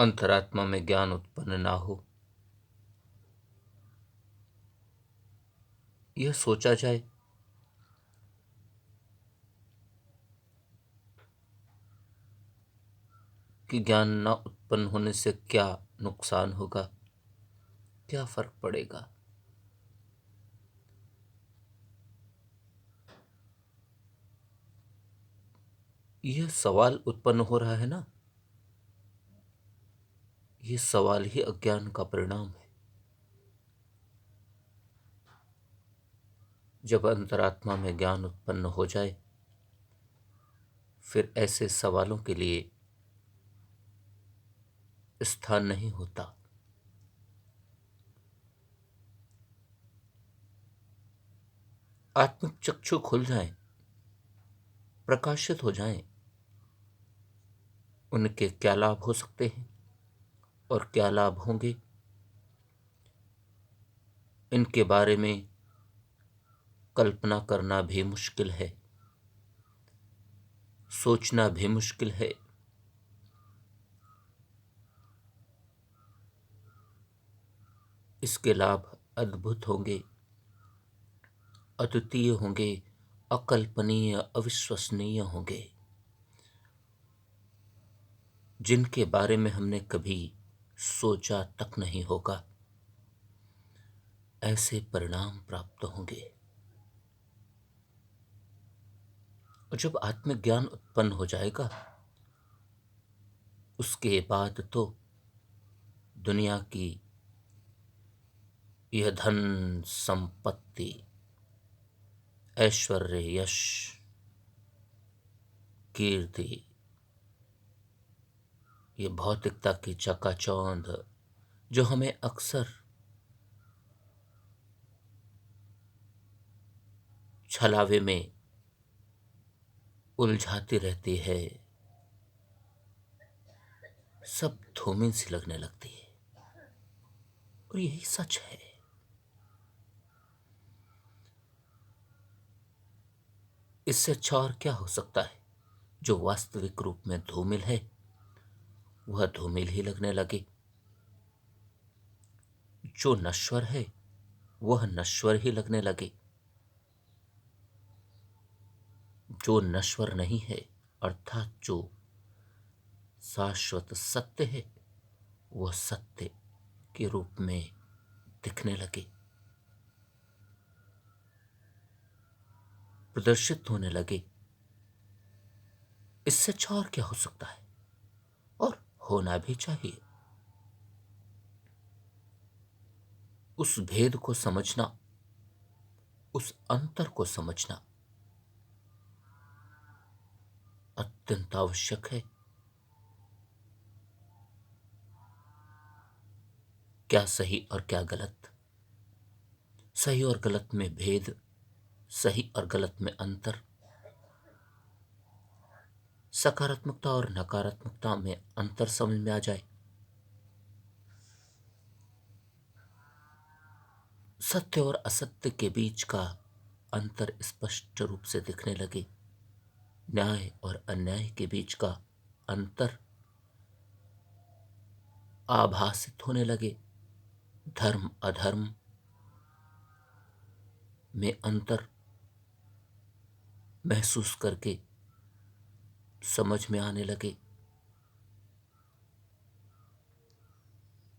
अंतरात्मा में ज्ञान उत्पन्न ना हो, यह सोचा जाए कि ज्ञान न उत्पन्न होने से क्या नुकसान होगा, क्या फर्क पड़ेगा। यह सवाल उत्पन्न हो रहा है ना, यह सवाल ही अज्ञान का परिणाम है। जब अंतरात्मा में ज्ञान उत्पन्न हो जाए, फिर ऐसे सवालों के लिए स्थान नहीं होता। आत्मिक चक्षु खुल जाएं, प्रकाशित हो जाएं, उनके क्या लाभ हो सकते हैं और क्या लाभ होंगे, इनके बारे में कल्पना करना भी मुश्किल है, सोचना भी मुश्किल है। इसके लाभ अद्भुत होंगे, अद्वितीय होंगे, अकल्पनीय, अविश्वसनीय होंगे, जिनके बारे में हमने कभी सोचा तक नहीं होगा। ऐसे परिणाम प्राप्त होंगे। और जब आत्मिक ज्ञान उत्पन्न हो जाएगा, उसके बाद तो दुनिया की यह धन संपत्ति, ऐश्वर्य, यश, कीर्ति, ये भौतिकता की चकाचौंध जो हमें अक्सर छलावे में उलझाती रहती है, सब धूमिल सी लगने लगती है। और यही सच है। इससे अच्छा और क्या हो सकता है। जो वास्तविक रूप में धूमिल है, वह धूमिल ही लगने लगे। जो नश्वर है, वह नश्वर ही लगने लगे। जो नश्वर नहीं है, अर्थात जो शाश्वत सत्य है, वह सत्य के रूप में दिखने लगे, प्रदर्शित होने लगे। इससे अच्छा और क्या हो सकता है, और होना भी चाहिए। उस भेद को समझना, उस अंतर को समझना अत्यंत आवश्यक है। क्या सही और क्या गलत, सही और गलत में भेद, सही और गलत में अंतर, सकारात्मकता और नकारात्मकता में अंतर समझ में आ जाए, सत्य और असत्य के बीच का अंतर स्पष्ट रूप से दिखने लगे, न्याय और अन्याय के बीच का अंतर आभासित होने लगे, धर्म अधर्म में अंतर महसूस करके समझ में आने लगे,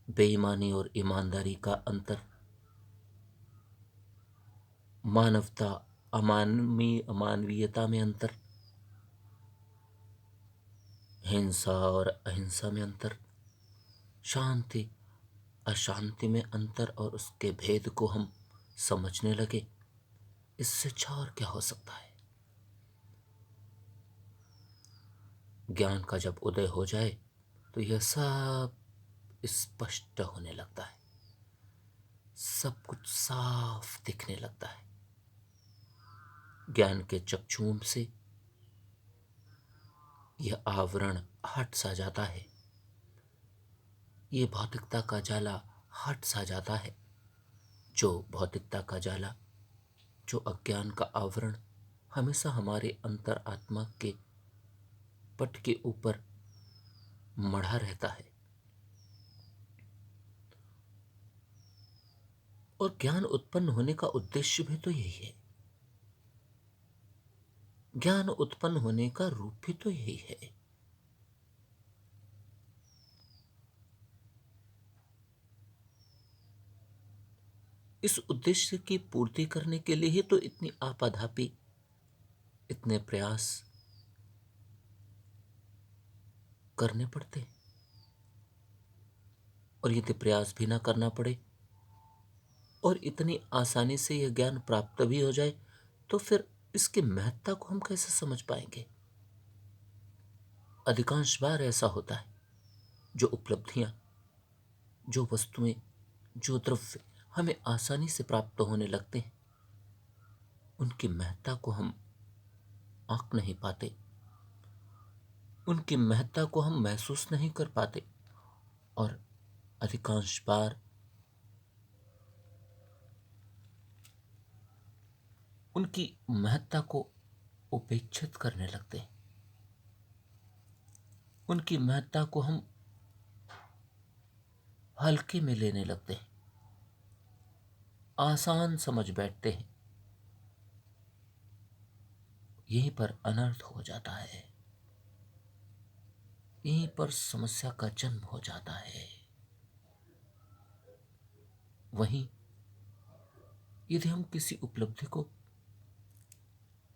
बेईमानी और ईमानदारी का अंतर, मानवता अमानवीयता में अंतर, हिंसा और अहिंसा में अंतर, शांति अशांति में अंतर, और उसके भेद को हम समझने लगे। इससे अच्छा और क्या हो सकता है। ज्ञान का जब उदय हो जाए तो यह सब स्पष्ट होने लगता है, सब कुछ साफ दिखने लगता है। ज्ञान के चक्षुओं से यह आवरण हट सा जाता है, ये भौतिकता का जाला हट सा जाता है। जो भौतिकता का जाला, जो अज्ञान का आवरण हमेशा हमारे अंतर आत्मा के पट के ऊपर मढ़ा रहता है, और ज्ञान उत्पन्न होने का उद्देश्य भी तो यही है। ज्ञान उत्पन्न होने का रूप भी तो यही है। इस उद्देश्य की पूर्ति करने के लिए ही तो इतनी आपाधापी, इतने प्रयास करने पड़ते हैं। और यदि प्रयास भी ना करना पड़े और इतनी आसानी से यह ज्ञान प्राप्त भी हो जाए, तो फिर इसकी महत्ता को हम कैसे समझ पाएंगे? अधिकांश बार ऐसा होता है, जो उपलब्धियां, जो वस्तुएं, जो द्रव्य हमें आसानी से प्राप्त होने लगते हैं, उनकी महत्ता को हम आंक नहीं पाते, उनकी महत्ता को हम महसूस नहीं कर पाते। और अधिकांश बार उनकी महत्ता को उपेक्षित करने लगते हैं, उनकी महत्ता को हम हल्के में लेने लगते हैं, आसान समझ बैठते हैं। यहीं पर अनर्थ हो जाता है, यहीं पर समस्या का जन्म हो जाता है। वहीं यदि हम किसी उपलब्धि को,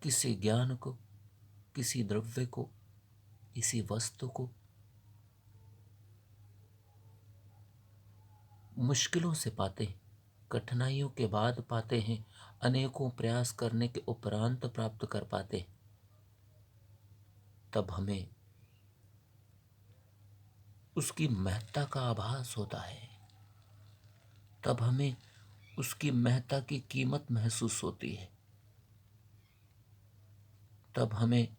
किसी ज्ञान को, किसी द्रव्य को, किसी वस्तु को मुश्किलों से पाते हैं, कठिनाइयों के बाद पाते हैं, अनेकों प्रयास करने के उपरांत प्राप्त कर पाते हैं, तब हमें उसकी महत्ता का आभास होता है, तब हमें उसकी महत्ता की कीमत महसूस होती है, तब हमें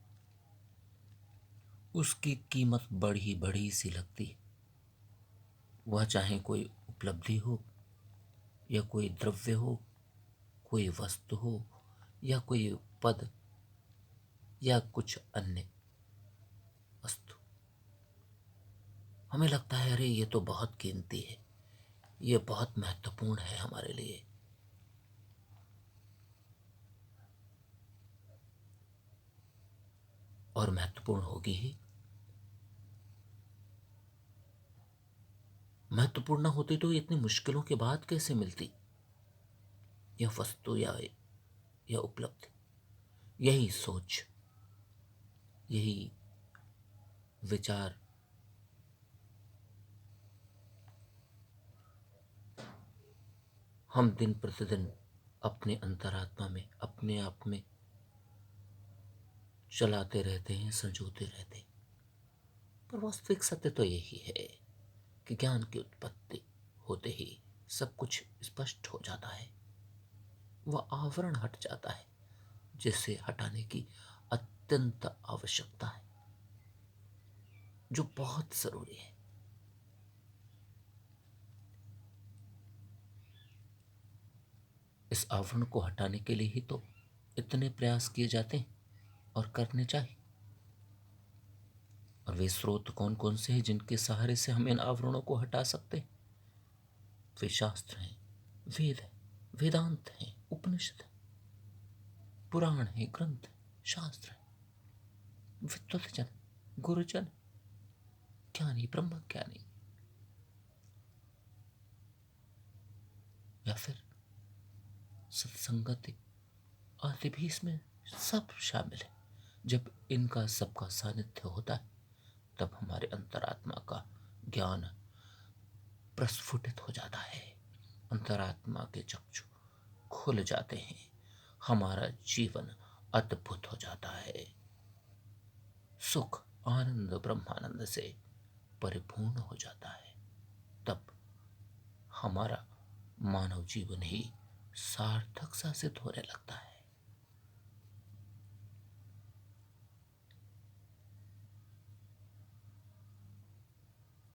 उसकी कीमत बड़ी बड़ी सी लगती है। वह चाहे कोई उपलब्धि हो, या कोई द्रव्य हो, कोई वस्तु हो, या कोई पद, या कुछ अन्य वस्तु। हमें लगता है, अरे ये तो बहुत कीमती है, ये बहुत महत्वपूर्ण है हमारे लिए। और महत्वपूर्ण होगी ही। महत्वपूर्ण न होती तो इतनी मुश्किलों के बाद कैसे मिलती यह वस्तु या उपलब्धि? यही सोच, यही विचार हम दिन प्रतिदिन अपने अंतरात्मा में, अपने आप में चलाते रहते हैं, संजोते रहते हैं। पर वास्तविक सत्य तो यही है कि ज्ञान की उत्पत्ति होते ही सब कुछ स्पष्ट हो जाता है। वह आवरण हट जाता है, जिसे हटाने की अत्यंत आवश्यकता है, जो बहुत जरूरी है। इस आवरण को हटाने के लिए ही तो इतने प्रयास किए जाते हैं और करने चाहिए। और वे स्रोत कौन कौन से हैं जिनके सहारे से हम इन आवरणों को हटा सकते हैं? वे शास्त्र हैं, वेद है, वेदांत है, उपनिषद है, पुराण है, ग्रंथ है, शास्त्र है, विद्वत जन, गुरुजन, ज्ञानी, ब्रह्म ज्ञानी, या फिर सत्संगति आदि भी इसमें सब शामिल है। जब इनका सबका सानिध्य होता है, तब हमारे अंतरात्मा का ज्ञान प्रस्फुटित हो जाता है, अंतरात्मा के चक्षु खुल जाते हैं, हमारा जीवन अद्भुत हो जाता है, सुख, आनंद, ब्रह्मानंद से परिपूर्ण हो जाता है। तब हमारा मानव जीवन ही सार्थक सा सिद्ध होने लगता है।